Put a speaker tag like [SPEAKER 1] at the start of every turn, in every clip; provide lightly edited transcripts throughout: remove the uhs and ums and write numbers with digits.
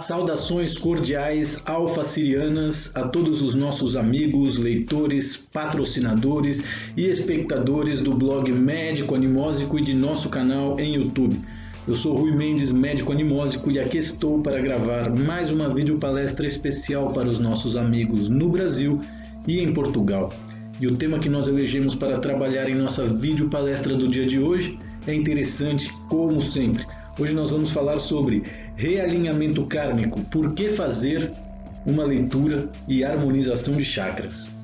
[SPEAKER 1] Saudações cordiais alfa-sirianas a todos os nossos amigos, leitores, patrocinadores e espectadores do blog Médico Animósico e de nosso canal em YouTube. Eu sou Rui Mendes, médico animósico, e aqui estou para gravar mais uma videopalestra especial para os nossos amigos no Brasil e em Portugal. E o tema que nós elegemos para trabalhar em nossa videopalestra do dia de hoje é interessante como sempre. Hoje nós vamos falar sobre realinhamento kármico, por que fazer uma leitura e harmonização de chakras.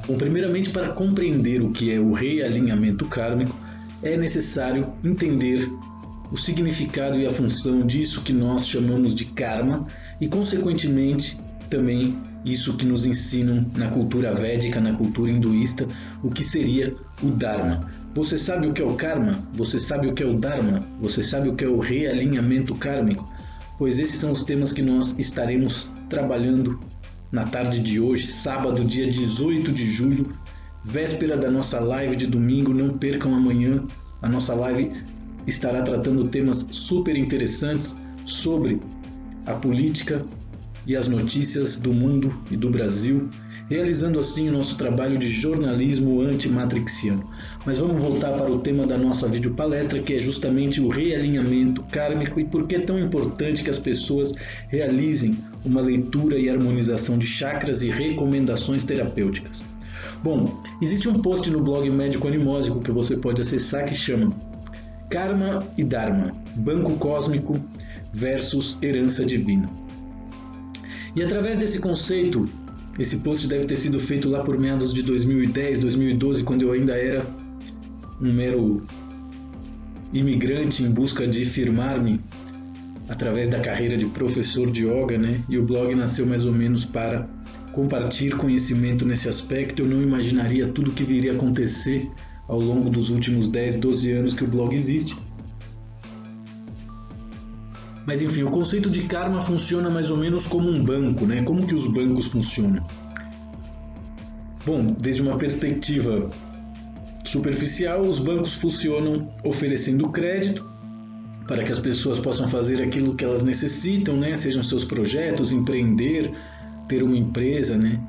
[SPEAKER 1] Bom, primeiramente, para compreender o que é o realinhamento kármico, é necessário entender o significado e a função disso que nós chamamos de karma e, consequentemente, também isso que nos ensinam na cultura védica, na cultura hinduísta, o que seria o Dharma. Você sabe o que é o karma? Você sabe o que é o Dharma? Você sabe o que é o realinhamento kármico? Pois esses são os temas que nós estaremos trabalhando na tarde de hoje, sábado, dia 18 de julho, véspera da nossa live de domingo. Não percam amanhã a nossa live. Estará tratando temas super interessantes sobre a política e as notícias do mundo e do Brasil, realizando assim o nosso trabalho de jornalismo antimatrixiano. Mas vamos voltar para o tema da nossa videopalestra, que é justamente o realinhamento kármico e por que é tão importante que as pessoas realizem uma leitura e harmonização de chakras e recomendações terapêuticas. Bom, existe um post no blog Médico Animósico que você pode acessar que chama Karma e Dharma, Banco Cósmico versus Herança Divina. E através desse conceito, esse post deve ter sido feito lá por meados de 2010, 2012, quando eu ainda era um mero imigrante em busca de firmar-me através da carreira de professor de yoga, né? E o blog nasceu mais ou menos para compartilhar conhecimento nesse aspecto. Eu não imaginaria tudo o que viria a acontecer ao longo dos últimos 10, 12 anos que o blog existe. Mas enfim, o conceito de karma funciona mais ou menos como um banco, né? Como que os bancos funcionam? Bom, desde uma perspectiva superficial, os bancos funcionam oferecendo crédito para que as pessoas possam fazer aquilo que elas necessitam, né? Sejam seus projetos, empreender, ter uma empresa, né?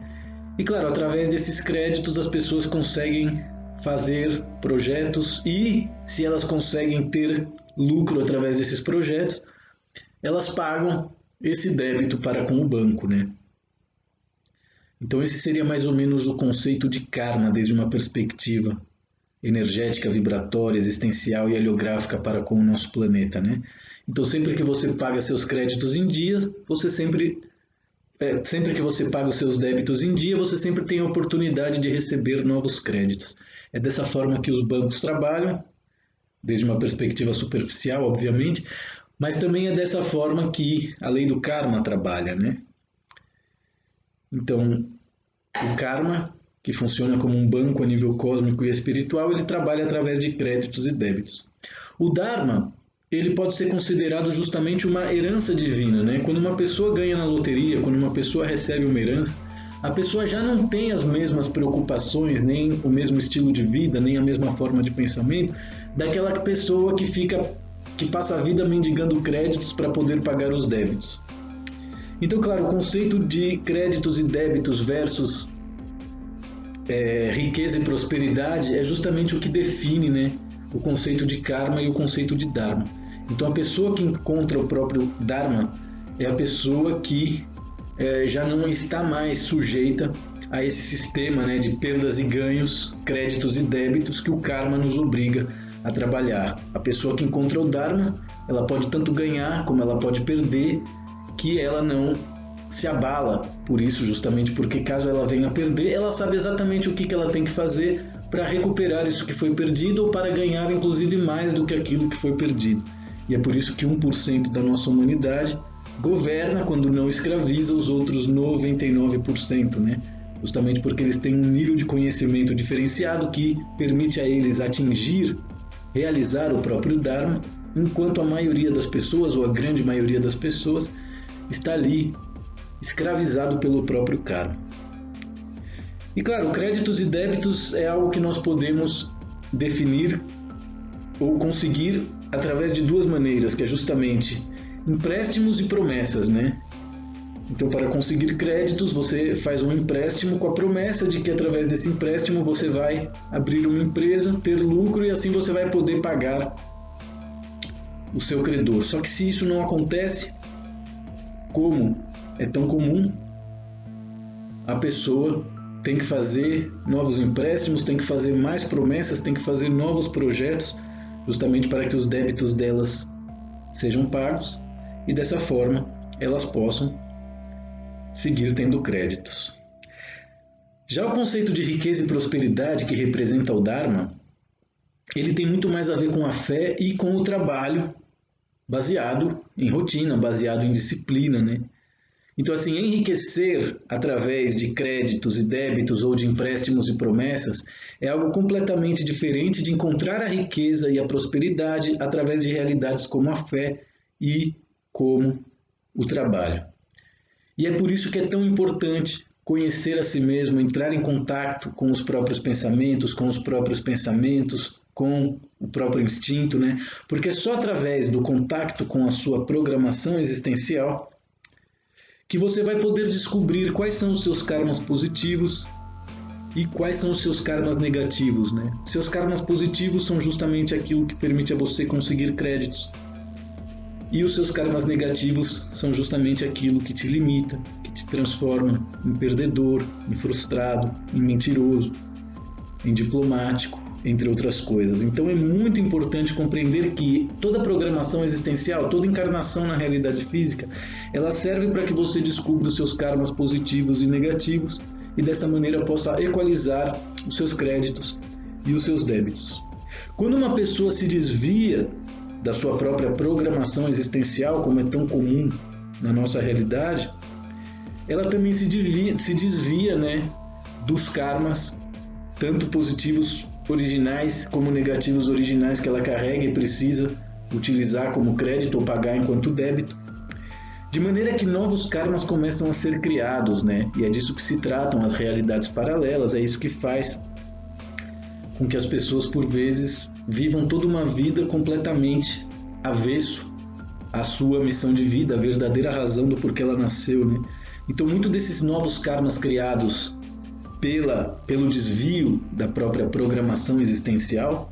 [SPEAKER 1] E claro, através desses créditos as pessoas conseguem fazer projetos e, se elas conseguem ter lucro através desses projetos, elas pagam esse débito para com o banco, né? Então esse seria mais ou menos o conceito de karma desde uma perspectiva energética, vibratória, existencial e heliográfica para com o nosso planeta, né? Então sempre que você paga seus créditos em dia, você sempre que você paga os seus débitos em dia, você sempre tem a oportunidade de receber novos créditos. É dessa forma que os bancos trabalham, desde uma perspectiva superficial, obviamente, mas também é dessa forma que a lei do karma trabalha, né? Então, o karma, que funciona como um banco a nível cósmico e espiritual, ele trabalha através de créditos e débitos. O Dharma, ele pode ser considerado justamente uma herança divina, né? Quando uma pessoa ganha na loteria, quando uma pessoa recebe uma herança, a pessoa já não tem as mesmas preocupações, nem o mesmo estilo de vida, nem a mesma forma de pensamento daquela pessoa que passa a vida mendigando créditos para poder pagar os débitos. Então, claro, o conceito de créditos e débitos versus riqueza e prosperidade é justamente o que define, né, o conceito de karma e o conceito de dharma. Então, a pessoa que encontra o próprio dharma é a pessoa que já não está mais sujeita a esse sistema, né, de perdas e ganhos, créditos e débitos que o karma nos obriga a trabalhar. A pessoa que encontra o Dharma, ela pode tanto ganhar como ela pode perder, que ela não se abala por isso, justamente porque caso ela venha a perder, ela sabe exatamente o que ela tem que fazer para recuperar isso que foi perdido ou para ganhar inclusive mais do que aquilo que foi perdido. E é por isso que 1% da nossa humanidade governa quando não escraviza os outros 99%, né? Justamente porque eles têm um nível de conhecimento diferenciado que permite a eles realizar o próprio Dharma, enquanto a maioria das pessoas, ou a grande maioria das pessoas, está ali escravizado pelo próprio karma. E claro, créditos e débitos é algo que nós podemos definir ou conseguir através de duas maneiras, que é justamente empréstimos e promessas, né? Então, para conseguir créditos, você faz um empréstimo com a promessa de que através desse empréstimo você vai abrir uma empresa, ter lucro e assim você vai poder pagar o seu credor. Só que se isso não acontece, como é tão comum, a pessoa tem que fazer novos empréstimos, tem que fazer mais promessas, tem que fazer novos projetos, justamente para que os débitos delas sejam pagos e dessa forma elas possam seguir tendo créditos. Já o conceito de riqueza e prosperidade que representa o Dharma, ele tem muito mais a ver com a fé e com o trabalho baseado em rotina, baseado em disciplina, né? Então, assim, enriquecer através de créditos e débitos ou de empréstimos e promessas é algo completamente diferente de encontrar a riqueza e a prosperidade através de realidades como a fé e como o trabalho. E é por isso que é tão importante conhecer a si mesmo, entrar em contato com os próprios pensamentos, com o próprio instinto, né? Porque é só através do contato com a sua programação existencial que você vai poder descobrir quais são os seus karmas positivos e quais são os seus karmas negativos, né? Seus karmas positivos são justamente aquilo que permite a você conseguir créditos. E os seus karmas negativos são justamente aquilo que te limita, que te transforma em perdedor, em frustrado, em mentiroso, em diplomático, entre outras coisas. Então é muito importante compreender que toda programação existencial, toda encarnação na realidade física, ela serve para que você descubra os seus karmas positivos e negativos e dessa maneira possa equalizar os seus créditos e os seus débitos. Quando uma pessoa se desvia da sua própria programação existencial, como é tão comum na nossa realidade, ela também se desvia, né, dos karmas, tanto positivos originais como negativos originais que ela carrega e precisa utilizar como crédito ou pagar enquanto débito, de maneira que novos karmas começam a ser criados, né? E é disso que se tratam as realidades paralelas, é isso que faz com que as pessoas por vezes vivam toda uma vida completamente avesso à sua missão de vida, a verdadeira razão do porquê ela nasceu, né? Então, muito desses novos karmas criados pelo desvio da própria programação existencial,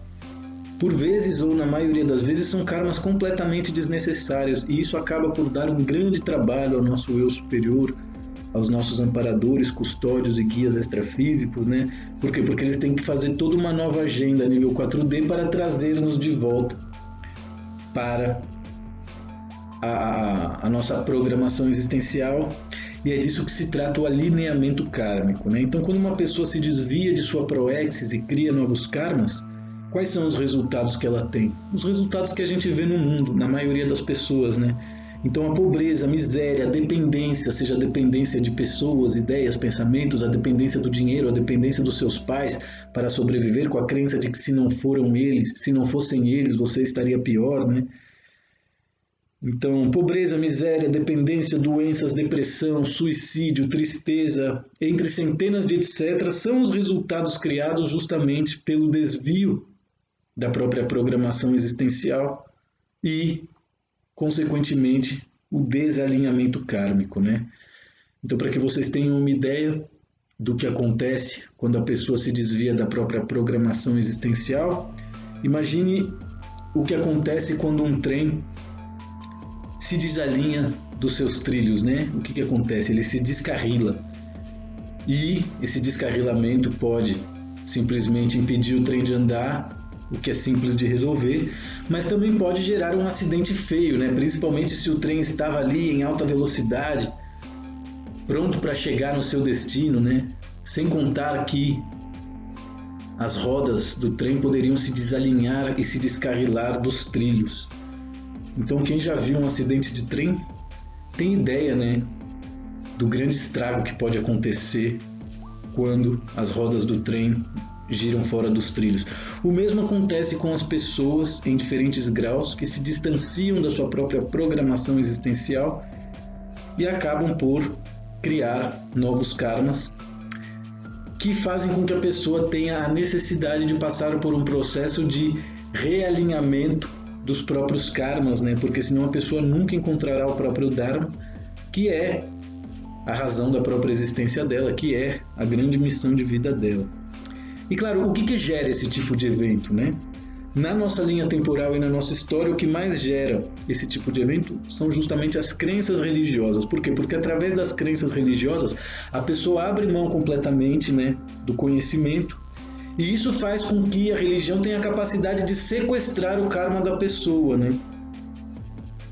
[SPEAKER 1] por vezes ou na maioria das vezes são karmas completamente desnecessários e isso acaba por dar um grande trabalho ao nosso eu superior, aos nossos amparadores, custódios e guias extrafísicos, né? Por quê? Porque eles têm que fazer toda uma nova agenda a nível 4D para trazer-nos de volta para a nossa programação existencial. E é disso que se trata o alinhamento kármico, né? Então, quando uma pessoa se desvia de sua proexis e cria novos karmas, quais são os resultados que ela tem? Os resultados que a gente vê no mundo, na maioria das pessoas, né? Então, a pobreza, a miséria, a dependência, seja a dependência de pessoas, ideias, pensamentos, a dependência do dinheiro, a dependência dos seus pais para sobreviver com a crença de que se não fossem eles, você estaria pior, né? Então, pobreza, miséria, dependência, doenças, depressão, suicídio, tristeza, entre centenas de etc., são os resultados criados justamente pelo desvio da própria programação existencial e, consequentemente, o desalinhamento kármico, né? Então, para que vocês tenham uma ideia do que acontece quando a pessoa se desvia da própria programação existencial, imagine o que acontece quando um trem se desalinha dos seus trilhos, né? O que acontece? Ele se descarrila. E esse descarrilamento pode simplesmente impedir o trem de andar, o que é simples de resolver, mas também pode gerar um acidente feio, né? Principalmente se o trem estava ali em alta velocidade, pronto para chegar no seu destino, né? Sem contar que as rodas do trem poderiam se desalinhar e se descarrilar dos trilhos. Então, quem já viu um acidente de trem tem ideia, né, do grande estrago que pode acontecer quando as rodas do trem giram fora dos trilhos. O mesmo acontece com as pessoas em diferentes graus que se distanciam da sua própria programação existencial e acabam por criar novos karmas que fazem com que a pessoa tenha a necessidade de passar por um processo de realinhamento dos próprios karmas, né? Porque senão a pessoa nunca encontrará o próprio Dharma, que é a razão da própria existência dela, que é a grande missão de vida dela. E claro, o que gera esse tipo de evento, né? Na nossa linha temporal e na nossa história, o que mais gera esse tipo de evento são justamente as crenças religiosas. Por quê? Porque através das crenças religiosas, a pessoa abre mão completamente, né, do conhecimento, e isso faz com que a religião tenha a capacidade de sequestrar o karma da pessoa, né?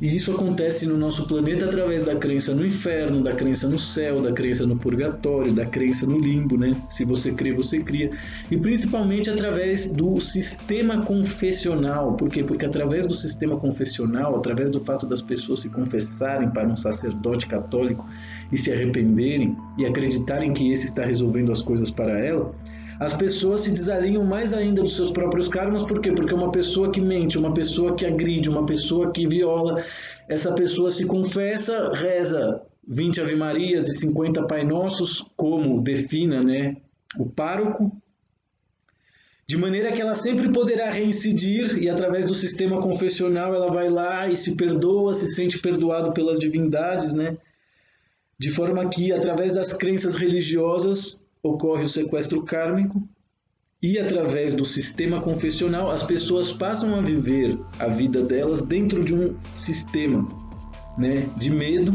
[SPEAKER 1] E isso acontece no nosso planeta através da crença no inferno, da crença no céu, da crença no purgatório, da crença no limbo, né? Se você crê, você cria. E principalmente através do sistema confessional. Por quê? Porque através do sistema confessional, através do fato das pessoas se confessarem para um sacerdote católico e se arrependerem e acreditarem que esse está resolvendo as coisas para ela, as pessoas se desalinham mais ainda dos seus próprios karmas. Por quê? Porque uma pessoa que mente, uma pessoa que agride, uma pessoa que viola, essa pessoa se confessa, reza 20 Ave Marias e 50 Pai Nossos, como defina, né, o pároco, de maneira que ela sempre poderá reincidir e através do sistema confessional ela vai lá e se perdoa, se sente perdoado pelas divindades, né? De forma que através das crenças religiosas ocorre o sequestro kármico e através do sistema confessional as pessoas passam a viver a vida delas dentro de um sistema, né, de medo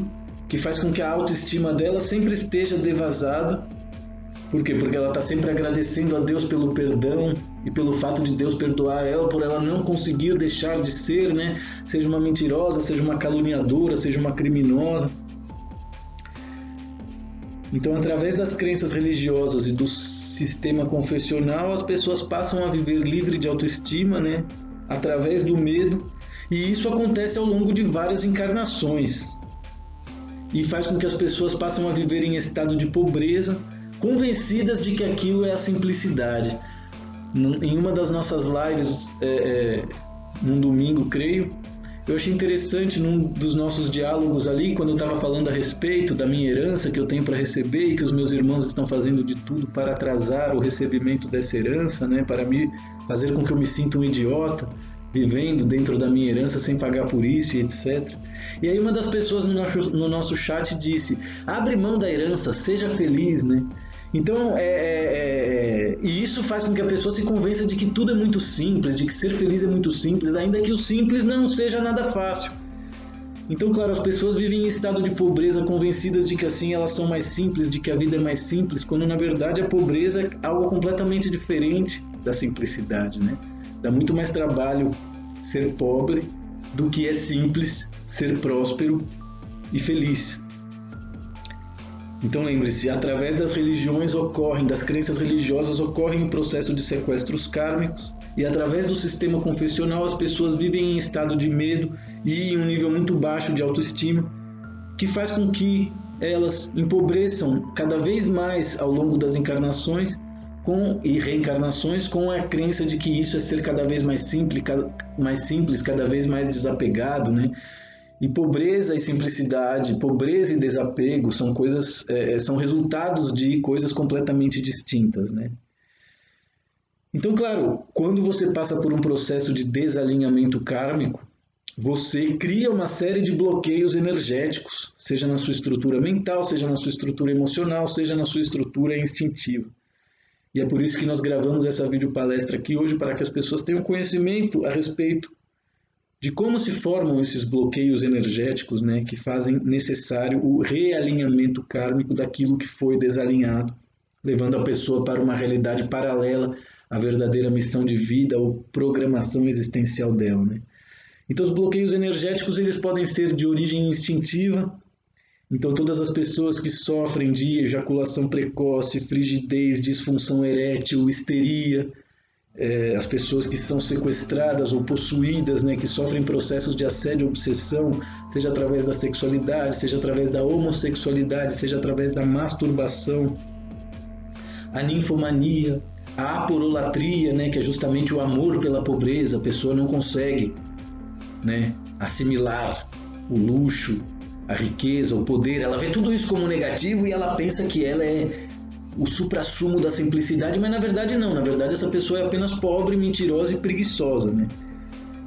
[SPEAKER 1] que faz com que a autoestima dela sempre esteja devasada. Por quê? Porque ela está sempre agradecendo a Deus pelo perdão e pelo fato de Deus perdoar ela por ela não conseguir deixar de ser, né, seja uma mentirosa, seja uma caluniadora, seja uma criminosa. Então, através das crenças religiosas e do sistema confessional, as pessoas passam a viver livre de autoestima, né? Através do medo, e isso acontece ao longo de várias encarnações. E faz com que as pessoas passem a viver em estado de pobreza, convencidas de que aquilo é a simplicidade. Em uma das nossas lives, num domingo, creio, eu achei interessante num dos nossos diálogos ali, quando eu estava falando a respeito da minha herança que eu tenho para receber e que os meus irmãos estão fazendo de tudo para atrasar o recebimento dessa herança, né, para me fazer com que eu me sinta um idiota, vivendo dentro da minha herança sem pagar por isso e etc. E aí uma das pessoas no nosso chat disse: abre mão da herança, seja feliz, né? Então, e isso faz com que a pessoa se convença de que tudo é muito simples, de que ser feliz é muito simples, ainda que o simples não seja nada fácil. Então, claro, as pessoas vivem em estado de pobreza, convencidas de que assim elas são mais simples, de que a vida é mais simples, quando na verdade a pobreza é algo completamente diferente da simplicidade, né? Dá muito mais trabalho ser pobre do que é simples ser próspero e feliz. Então lembre-se, através das religiões das crenças religiosas ocorre um processo de sequestros kármicos e através do sistema confessional as pessoas vivem em estado de medo e em um nível muito baixo de autoestima, que faz com que elas empobreçam cada vez mais ao longo das encarnações e reencarnações com a crença de que isso é ser cada vez mais simples, cada vez mais desapegado, né? E pobreza e simplicidade, pobreza e desapego são coisas, são resultados de coisas completamente distintas, né? Então, claro, quando você passa por um processo de desalinhamento kármico, você cria uma série de bloqueios energéticos, seja na sua estrutura mental, seja na sua estrutura emocional, seja na sua estrutura instintiva. E é por isso que nós gravamos essa videopalestra aqui hoje, para que as pessoas tenham conhecimento a respeito de como se formam esses bloqueios energéticos, né, que fazem necessário o realinhamento kármico daquilo que foi desalinhado, levando a pessoa para uma realidade paralela à verdadeira missão de vida ou programação existencial dela, né? Então os bloqueios energéticos eles podem ser de origem instintiva. Então todas as pessoas que sofrem de ejaculação precoce, frigidez, disfunção erétil, histeria, as pessoas que são sequestradas ou possuídas, né, que sofrem processos de assédio ou obsessão, seja através da sexualidade, seja através da homossexualidade, seja através da masturbação, a ninfomania, a aporolatria, né, que é justamente o amor pela pobreza. A pessoa não consegue, né, assimilar o luxo a riqueza, o poder, ela vê tudo isso como negativo e ela pensa que ela é o suprassumo da simplicidade, mas na verdade não, na verdade essa pessoa é apenas pobre, mentirosa e preguiçosa, né?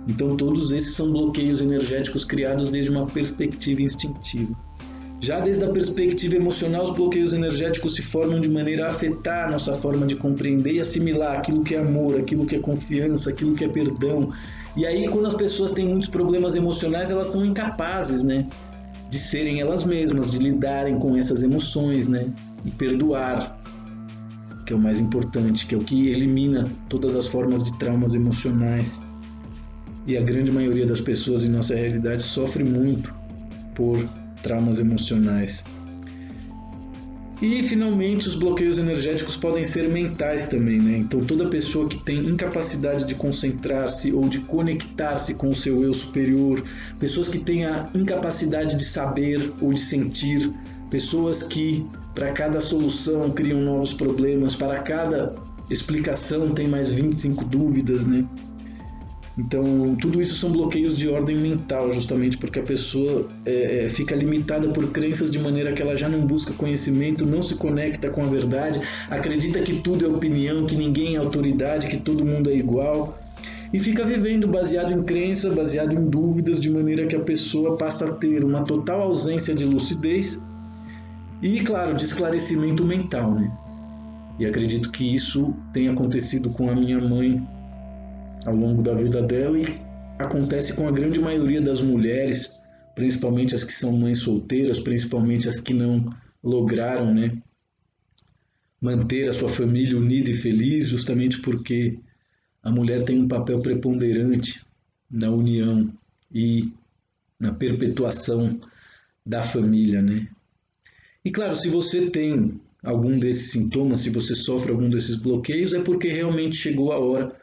[SPEAKER 1] Então todos esses são bloqueios energéticos criados desde uma perspectiva instintiva. Já desde a perspectiva emocional, os bloqueios energéticos se formam de maneira a afetar a nossa forma de compreender e assimilar aquilo que é amor, aquilo que é confiança, aquilo que é perdão. E aí, quando as pessoas têm muitos problemas emocionais, elas são incapazes, né, de serem elas mesmas, de lidarem com essas emoções, né, e perdoar, que é o mais importante, que é o que elimina todas as formas de traumas emocionais. E a grande maioria das pessoas em nossa realidade sofre muito por traumas emocionais. E, finalmente, os bloqueios energéticos podem ser mentais também, né? Então, toda pessoa que tem incapacidade de concentrar-se ou de conectar-se com o seu eu superior, pessoas que têm a incapacidade de saber ou de sentir, pessoas que, para cada solução, criam novos problemas, para cada explicação tem mais 25 dúvidas, né? Então, tudo isso são bloqueios de ordem mental, justamente porque a pessoa fica limitada por crenças de maneira que ela já não busca conhecimento, não se conecta com a verdade, acredita que tudo é opinião, que ninguém é autoridade, que todo mundo é igual, e fica vivendo baseado em crença, baseado em dúvidas, de maneira que a pessoa passa a ter uma total ausência de lucidez e, claro, de esclarecimento mental, né? E acredito que isso tenha acontecido com a minha mãe ao longo da vida dela e acontece com a grande maioria das mulheres, principalmente as que são mães solteiras, principalmente as que não lograram, né, manter a sua família unida e feliz, justamente porque a mulher tem um papel preponderante na união e na perpetuação da família, né? E claro, se você tem algum desses sintomas, se você sofre algum desses bloqueios, é porque realmente chegou a hora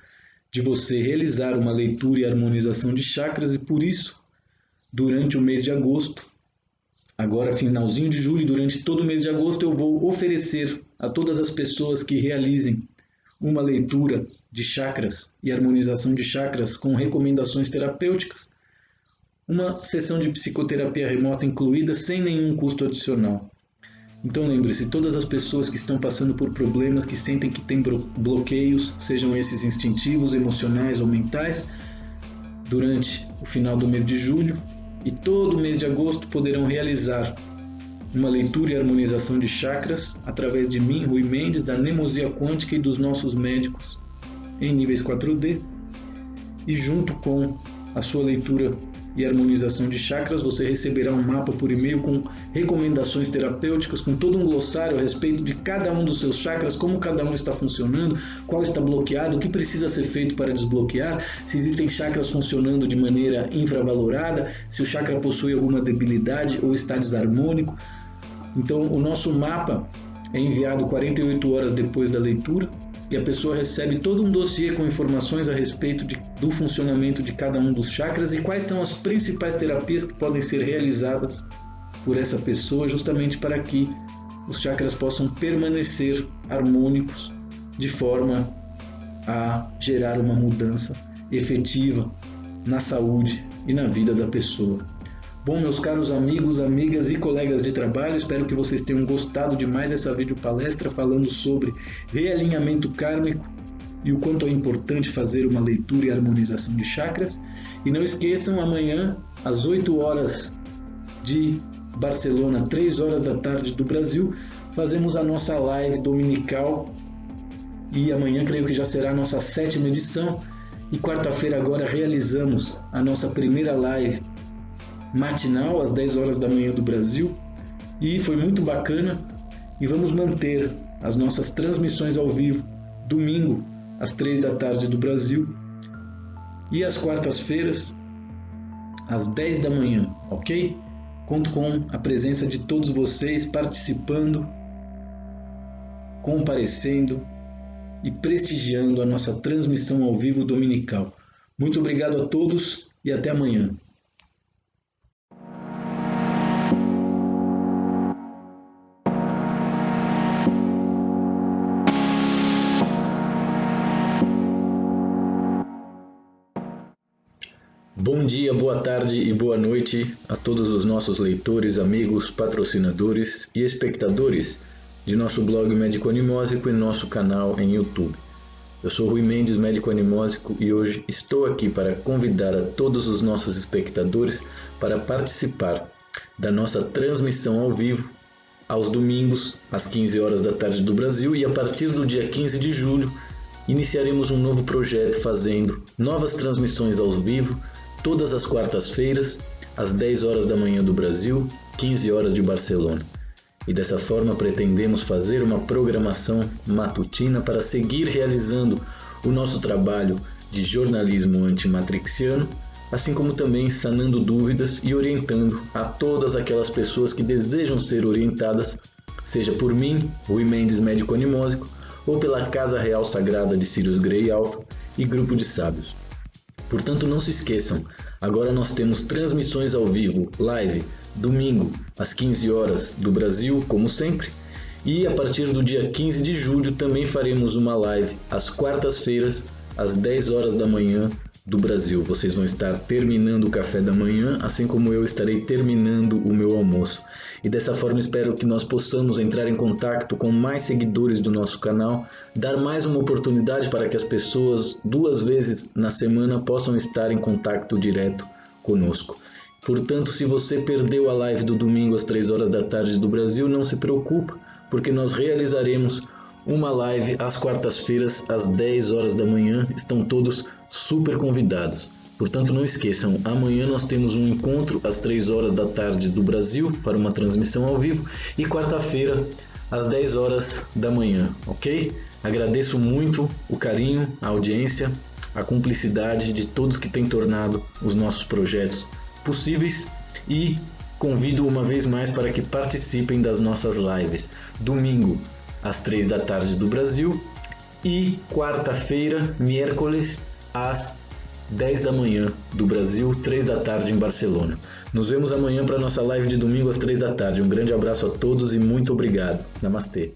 [SPEAKER 1] de você realizar uma leitura e harmonização de chakras e por isso, durante o mês de agosto, agora finalzinho de julho, durante todo o mês de agosto, eu vou oferecer a todas as pessoas que realizem uma leitura de chakras e harmonização de chakras com recomendações terapêuticas, uma sessão de psicoterapia remota incluída sem nenhum custo adicional. Então lembre-se, todas as pessoas que estão passando por problemas, que sentem que têm bloqueios, sejam esses instintivos, emocionais ou mentais, durante o final do mês de julho e todo o mês de agosto poderão realizar uma leitura e harmonização de chakras através de mim, Rui Mendes, da Nemosia Quântica e dos nossos médicos em níveis 4D. E junto com a sua leitura e harmonização de chakras, você receberá um mapa por e-mail com recomendações terapêuticas, com todo um glossário a respeito de cada um dos seus chakras, como cada um está funcionando, qual está bloqueado, o que precisa ser feito para desbloquear, se existem chakras funcionando de maneira infravalorada, se o chakra possui alguma debilidade ou está desarmônico. Então, o nosso mapa é enviado 48 horas depois da leitura e a pessoa recebe todo um dossiê com informações a respeito do funcionamento de cada um dos chakras e quais são as principais terapias que podem ser realizadas por essa pessoa, justamente para que os chakras possam permanecer harmônicos de forma a gerar uma mudança efetiva na saúde e na vida da pessoa. Bom, meus caros amigos, amigas e colegas de trabalho, espero que vocês tenham gostado demais dessa videopalestra falando sobre realinhamento kármico e o quanto é importante fazer uma leitura e harmonização de chakras. E não esqueçam, amanhã, às 8 horas de Barcelona, 3 horas da tarde do Brasil, fazemos a nossa live dominical e amanhã creio que já será a nossa 7ª edição e quarta-feira agora realizamos a nossa primeira live matinal às 10 horas da manhã do Brasil e foi muito bacana e vamos manter as nossas transmissões ao vivo domingo às 3 da tarde do Brasil e às quartas-feiras às 10 da manhã, ok? Conto com a presença de todos vocês participando, comparecendo e prestigiando a nossa transmissão ao vivo dominical. Muito obrigado a todos e até amanhã. Bom dia, boa tarde e boa noite a todos os nossos leitores, amigos, patrocinadores e espectadores de nosso blog Médico Animósico e nosso canal em YouTube. Eu sou Rui Mendes, médico animósico, e hoje estou aqui para convidar a todos os nossos espectadores para participar da nossa transmissão ao vivo aos domingos, às 15 horas da tarde do Brasil, e a partir do dia 15 de julho iniciaremos um novo projeto fazendo novas transmissões ao vivo todas as quartas-feiras, às 10 horas da manhã do Brasil, 15 horas de Barcelona. E dessa forma pretendemos fazer uma programação matutina para seguir realizando o nosso trabalho de jornalismo antimatrixiano, assim como também sanando dúvidas e orientando a todas aquelas pessoas que desejam ser orientadas, seja por mim, Rui Mendes, médico animósico, ou pela Casa Real Sagrada de Sirius Grey Alpha e Grupo de Sábios. Portanto, não se esqueçam, agora nós temos transmissões ao vivo, live, domingo, às 15 horas do Brasil, como sempre, e a partir do dia 15 de julho também faremos uma live às quartas-feiras, às 10 horas da manhã do Brasil. Vocês vão estar terminando o café da manhã, assim como eu estarei terminando o meu almoço. E dessa forma espero que nós possamos entrar em contato com mais seguidores do nosso canal, dar mais uma oportunidade para que as pessoas 2 vezes na semana possam estar em contato direto conosco. Portanto, se você perdeu a live do domingo às 3 horas da tarde do Brasil, não se preocupa, porque nós realizaremos uma live às quartas-feiras às 10 horas da manhã. Estão todos super convidados. Portanto, não esqueçam, amanhã nós temos um encontro às 3 horas da tarde do Brasil para uma transmissão ao vivo e quarta-feira às 10 horas da manhã, ok? Agradeço muito o carinho, a audiência, a cumplicidade de todos que têm tornado os nossos projetos possíveis e convido uma vez mais para que participem das nossas lives. Domingo às 3 da tarde do Brasil e quarta-feira, miércoles, às 10 da manhã do Brasil, 3 da tarde em Barcelona. Nos vemos amanhã para a nossa live de domingo às 3 da tarde. Um grande abraço a todos e muito obrigado. Namastê.